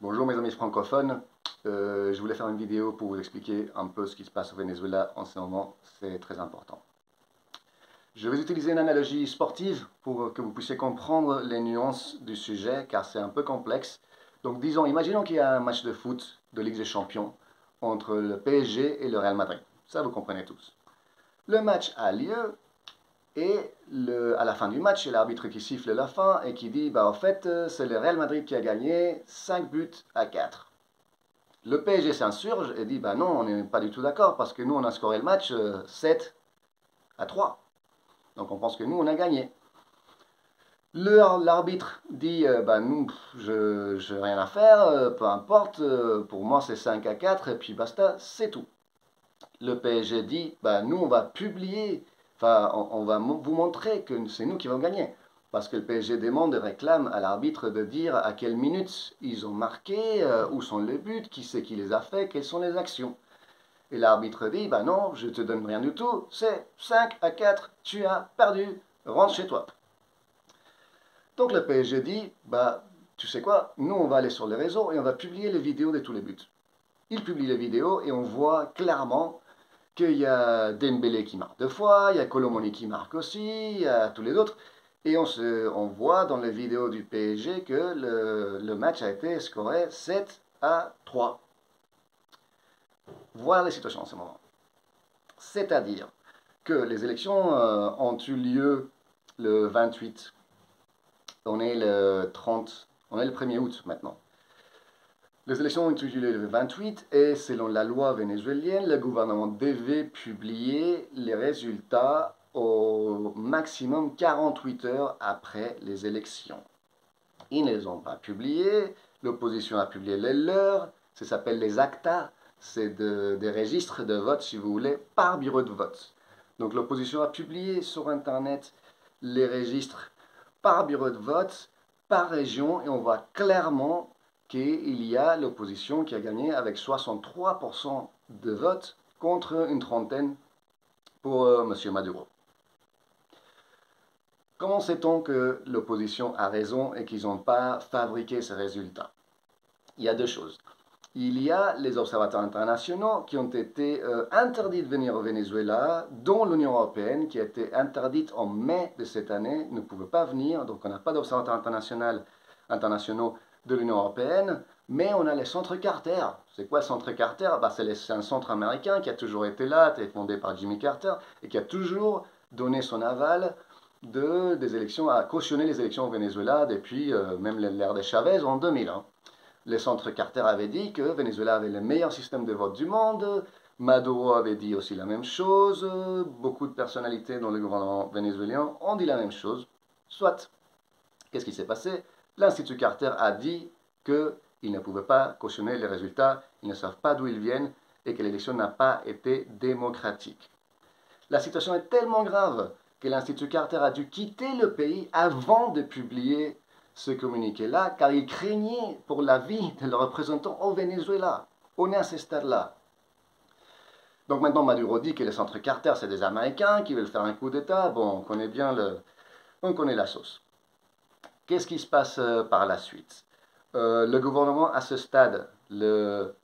Bonjour mes amis francophones, je voulais faire une vidéo pour vous expliquer un peu ce qui se passe au Venezuela en ce moment, c'est très important. Je vais utiliser une analogie sportive pour que vous puissiez comprendre les nuances du sujet car c'est un peu complexe. Donc disons, imaginons qu'il y a un match de foot de Ligue des Champions entre le PSG et le Real Madrid, ça vous comprenez tous. Le match a lieu et à la fin du match, c'est l'arbitre qui siffle la fin et qui dit, en fait, c'est le Real Madrid qui a gagné 5 buts à 4. Le PSG s'insurge et dit, non, on n'est pas du tout d'accord parce que nous, on a scoré le match 7 à 3. Donc on pense que nous, on a gagné. L'arbitre dit, nous, je n'ai rien à faire, peu importe, pour moi c'est 5 à 4 et puis basta, c'est tout. Le PSG dit, nous, on va publier, on va vous montrer que c'est nous qui vont gagner. Parce que le PSG demande et réclame à l'arbitre de dire à quelle minute ils ont marqué, où sont les buts, qui c'est qui les a fait, quelles sont les actions. Et l'arbitre dit, non, je te donne rien du tout, c'est 5 à 4, tu as perdu, rentre chez toi. Donc le PSG dit, tu sais quoi, nous on va aller sur les réseaux et on va publier les vidéos de tous les buts. Il publie les vidéos et on voit clairement qu'il y a Dembélé qui marque 2 fois, il y a Colomoni qui marque aussi, il y a tous les autres. Et on voit dans les vidéos du PSG que le match a été scoré 7 à 3. Voilà la situation en ce moment. C'est-à-dire que les élections ont eu lieu le 28. On est le 30, on est le 1er août maintenant. Les élections ont eu lieu le 28 et selon la loi vénézuélienne, le gouvernement devait publier les résultats au maximum 48 heures après les élections. Ils ne les ont pas publiés, l'opposition a publié les leurs, ça s'appelle les actas, c'est des registres de vote, si vous voulez, par bureau de vote. Donc l'opposition a publié sur Internet les registres par bureau de vote, par région, et on voit clairement qu'il y a l'opposition qui a gagné avec 63% de votes contre une trentaine pour M. Maduro. Comment sait-on que l'opposition a raison et qu'ils n'ont pas fabriqué ces résultats? Il y a deux choses. Il y a les observateurs internationaux qui ont été interdits de venir au Venezuela, dont l'Union européenne, qui a été interdite en mai de cette année, ne pouvait pas venir, donc on n'a pas d'observateurs internationaux de l'Union européenne, mais on a les centres Carter. C'est quoi le centre Carter? C'est un centre américain qui a toujours été là, qui a été fondé par Jimmy Carter, et qui a toujours donné son aval des élections, a cautionné les élections au Venezuela depuis même l'ère de Chavez en 2001. Les centres Carter avaient dit que Venezuela avait le meilleur système de vote du monde, Maduro avait dit aussi la même chose, beaucoup de personnalités dans le gouvernement vénézuélien ont dit la même chose. Soit, qu'est-ce qui s'est passé? L'Institut Carter a dit qu'ils ne pouvaient pas cautionner les résultats, ils ne savent pas d'où ils viennent et que l'élection n'a pas été démocratique. La situation est tellement grave que l'Institut Carter a dû quitter le pays avant de publier ce communiqué-là, car il craignait pour la vie de leurs représentants au Venezuela. On est à ce stade-là. Donc maintenant, Maduro dit que les centres Carter, c'est des Américains qui veulent faire un coup d'État. Bon, on connaît bien on connaît la sauce. Qu'est-ce qui se passe par la suite? Le gouvernement, à ce stade, le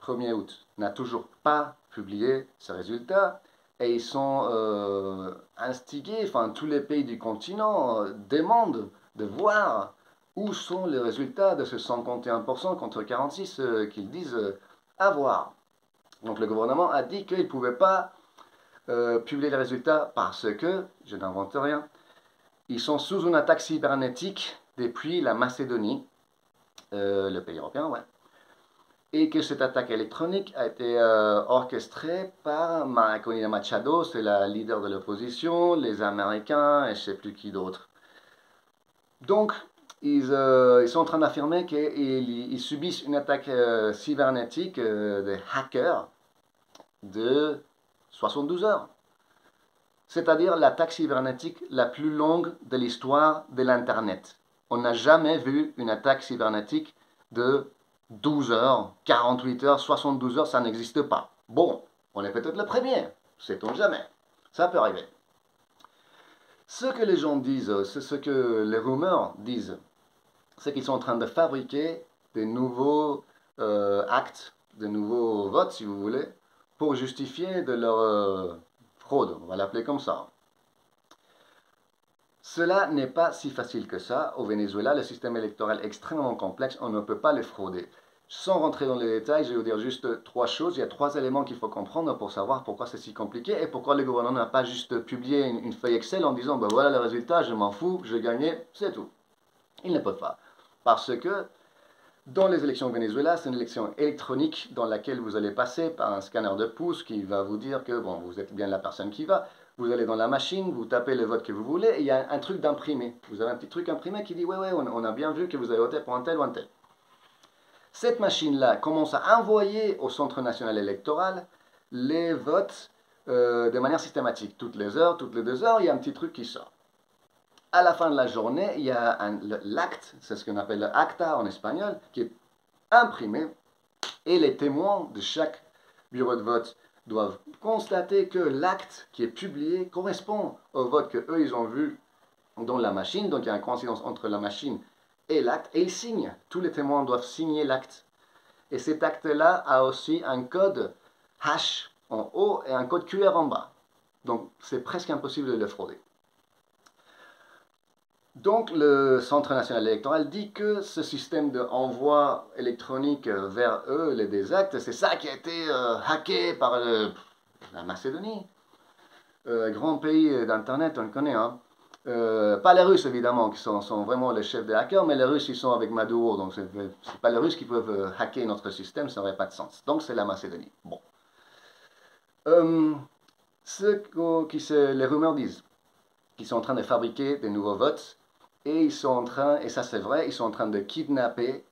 1er août, n'a toujours pas publié ses résultats. Et ils sont instigés, tous tous les pays du continent demandent de voir où sont les résultats de ce 51% contre 46% qu'ils disent avoir. Donc le gouvernement a dit qu'il ne pouvait pas publier les résultats parce que, je n'invente rien, ils sont sous une attaque cybernétique depuis la Macédonie, le pays européen, ouais. Et que cette attaque électronique a été orchestrée par María Corina Machado, c'est la leader de l'opposition, les Américains et je ne sais plus qui d'autre. Donc, ils sont en train d'affirmer qu'ils subissent une attaque cybernétique des hackers de 72 heures. C'est-à-dire l'attaque cybernétique la plus longue de l'histoire de l'Internet. On n'a jamais vu une attaque cybernétique de 12 heures, 48 heures, 72 heures, ça n'existe pas. Bon, on est peut-être le premier, sait-on jamais. Ça peut arriver. Ce que les gens disent, c'est ce que les rumeurs disent, c'est qu'ils sont en train de fabriquer des nouveaux actes, de nouveaux votes, si vous voulez, pour justifier de leur fraude, on va l'appeler comme ça. Cela n'est pas si facile que ça. Au Venezuela, le système électoral est extrêmement complexe, on ne peut pas le frauder. Sans rentrer dans les détails, je vais vous dire juste trois choses. Il y a trois éléments qu'il faut comprendre pour savoir pourquoi c'est si compliqué et pourquoi le gouvernement n'a pas juste publié une feuille Excel en disant ben voilà le résultat, je m'en fous, j'ai gagné, c'est tout. Ils ne peuvent pas. Parce que dans les élections au Venezuela, c'est une élection électronique dans laquelle vous allez passer par un scanner de pouce qui va vous dire que bon, vous êtes bien la personne qui va. Vous allez dans la machine, vous tapez le vote que vous voulez et il y a un truc d'imprimé. Vous avez un petit truc imprimé qui dit ouais, on a bien vu que vous avez voté pour un tel ou un tel. Cette machine-là commence à envoyer au Centre national électoral les votes de manière systématique. Toutes les heures, toutes les 2 heures, il y a un petit truc qui sort. À la fin de la journée, il y a l'acte, c'est ce qu'on appelle le acta en espagnol, qui est imprimé et les témoins de chaque bureau de vote doivent constater que l'acte qui est publié correspond au vote que eux ils ont vu dans la machine. Donc il y a une coïncidence entre la machine et l'acte et ils signent. Tous les témoins doivent signer l'acte. Et cet acte-là a aussi un code hash en haut et un code QR en bas. Donc c'est presque impossible de le frauder. Donc le Centre national électoral dit que ce système d'envoi électronique vers eux, les des actes, c'est ça qui a été hacké par la Macédonie. Grand pays d'Internet, on le connaît. Hein. Pas les Russes évidemment, qui sont vraiment les chefs des hackers, mais les Russes ils sont avec Maduro, donc c'est pas les Russes qui peuvent hacker notre système, ça n'aurait pas de sens. Donc c'est la Macédonie. Bon. Les rumeurs disent qu'ils sont en train de fabriquer des nouveaux votes. Et ils sont en train, et ça c'est vrai, ils sont en train de kidnapper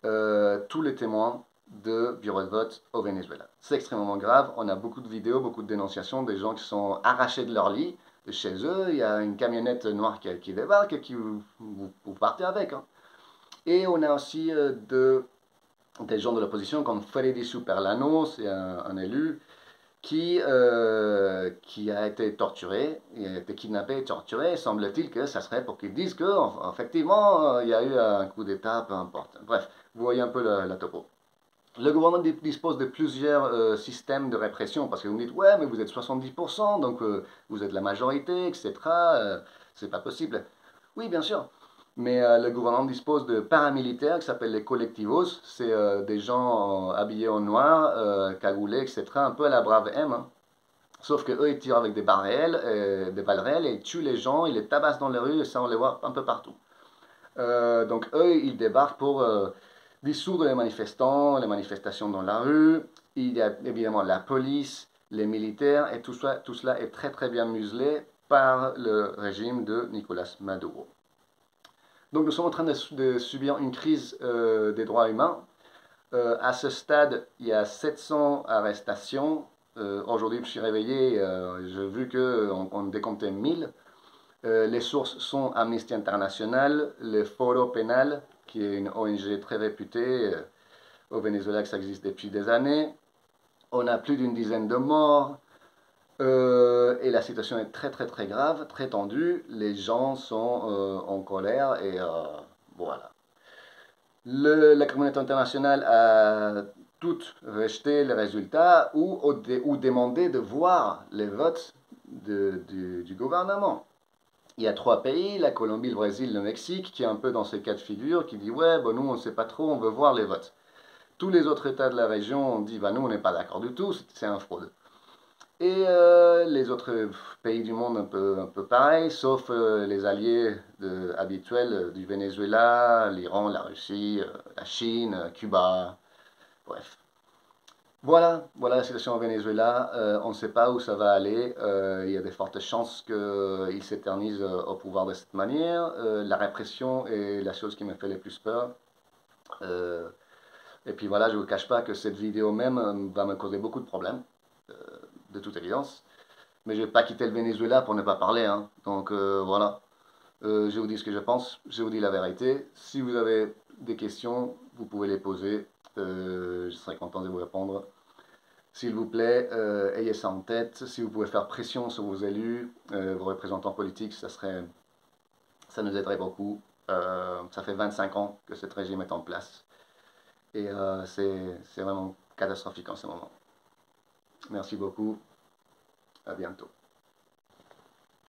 tous les témoins de bureaux de vote au Venezuela. C'est extrêmement grave. On a beaucoup de vidéos, beaucoup de dénonciations des gens qui sont arrachés de leur lit, de chez eux. Il y a une camionnette noire qui débarque et qui vous partez avec. Hein. Et on a aussi des gens de l'opposition comme Freddy Superlano, c'est un élu qui a été torturé, il a été kidnappé et torturé. Semble-t-il que ça serait pour qu'ils disent qu'effectivement, il y a eu un coup d'État, peu importe. Bref, vous voyez un peu la topo. Le gouvernement dispose de plusieurs systèmes de répression, parce que vous me dites, ouais, mais vous êtes 70%, donc vous êtes la majorité, etc. C'est pas possible. Oui, bien sûr. Mais le gouvernement dispose de paramilitaires qui s'appellent les collectivos. C'est des gens habillés en noir, cagoulés, etc. Un peu à la Brave M. Hein. Sauf qu'eux, ils tirent avec des balles réelles, et ils tuent les gens, ils les tabassent dans les rues, et ça, on les voit un peu partout. Donc eux, ils débarquent pour dissoudre les manifestants, les manifestations dans la rue. Il y a évidemment la police, les militaires, et tout cela est très très bien muselé par le régime de Nicolás Maduro. Donc nous sommes en train de subir une crise des droits humains. À ce stade, il y a 700 arrestations. Aujourd'hui, je me suis réveillé, j'ai vu qu'on décomptait 1000. Les sources sont Amnesty International, le Foro Penal, qui est une ONG très réputée au Venezuela, que ça existe depuis des années. On a plus d'une dizaine de morts. Et la situation est très très très grave, très tendue. Les gens sont en colère et voilà. La communauté internationale a toutes rejeté les résultats ou demandé de voir les votes du gouvernement. Il y a 3 pays, la Colombie, le Brésil, le Mexique, qui est un peu dans ces cas de figure, qui dit ouais, bon, nous on ne sait pas trop, on veut voir les votes. Tous les autres États de la région ont dit bah, nous on n'est pas d'accord du tout, c'est un fraude. Et les autres pays du monde un peu pareil, sauf les alliés habituels du Venezuela, l'Iran, la Russie, la Chine, Cuba, bref. Voilà la situation au Venezuela. On ne sait pas où ça va aller. Il y a de fortes chances qu'il s'éternise au pouvoir de cette manière. La répression est la chose qui me fait le plus peur. Et puis voilà, je ne vous cache pas que cette vidéo même va me causer beaucoup de problèmes, de toute évidence. Mais je ne vais pas quitter le Venezuela pour ne pas parler. Hein. Donc voilà, je vous dis ce que je pense, je vous dis la vérité. Si vous avez des questions, vous pouvez les poser. Je serai content de vous répondre. S'il vous plaît, ayez ça en tête. Si vous pouvez faire pression sur vos élus, vos représentants politiques, ça nous aiderait beaucoup. Ça fait 25 ans que ce régime est en place. Et c'est vraiment catastrophique en ce moment. Merci beaucoup. À bientôt.